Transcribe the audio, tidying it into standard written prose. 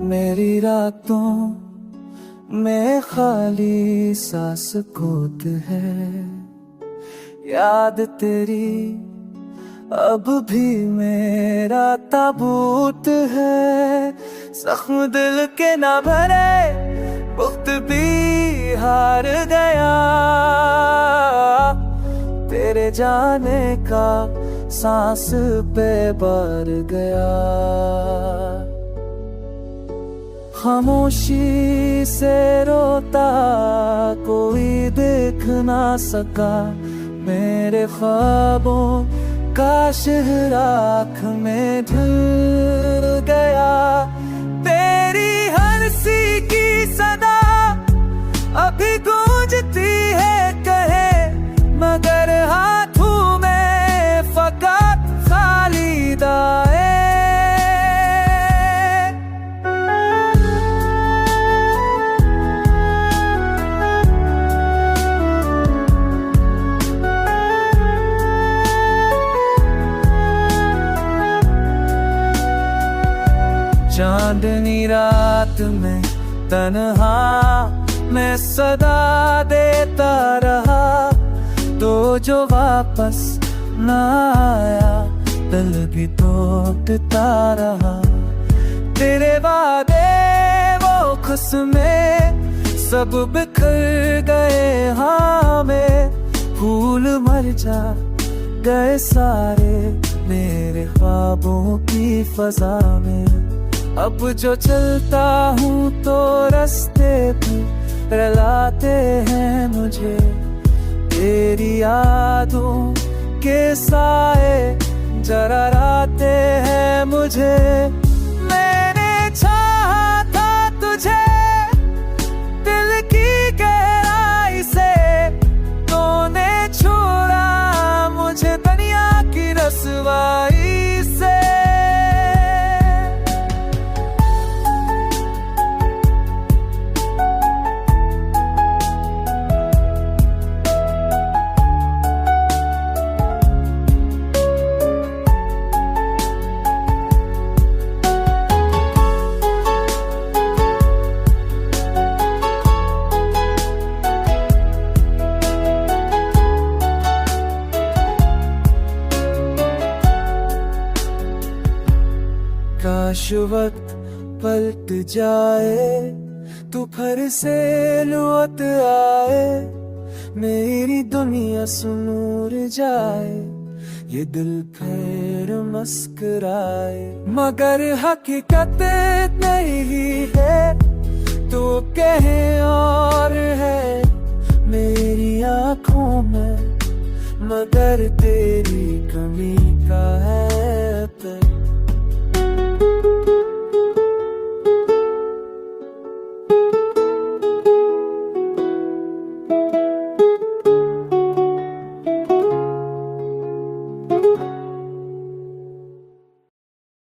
मेरी रातों में खाली सांस खोद है, याद तेरी अब भी मेरा ताबूत है। जख्म दिल के ना भरे, वक्त भी हार गया, तेरे जाने का सांस पे बार गया। खामोशी से रोता कोई देख ना सका, मेरे ख्वाबों का शहर आँख में ढल गया। तेरी हर सी की सदा अभी गूंजती है कहे, मगर हाथों में फकत खाली दाए। चांदनी रात में तन्हा मैं सदा देता रहा, तो जो वापस ना आया दिल भी टूटता रहा। तेरे वादे वो खुस्में सब बिखर गए, हाँ मैं फूल मर जा गए सारे मेरे ख्वाबों की फजा में। अब जो चलता हूँ तो रास्ते भी रुलाते हैं मुझे, तेरी यादों के साए जरा राते हैं मुझे। मैंने चाहा था तुझे दिल की गहराई से, तूने छोड़ा मुझे दुनिया की रसवाई से। काश वक्त पलट जाए, तू फिर से लौट आए, मेरी दुनिया सुनूर जाए, ये दिल फिर मुस्कुराए। मगर हकीकत नहीं है, तू कहे और है मेरी आँखों में, मगर तेरी कमी का है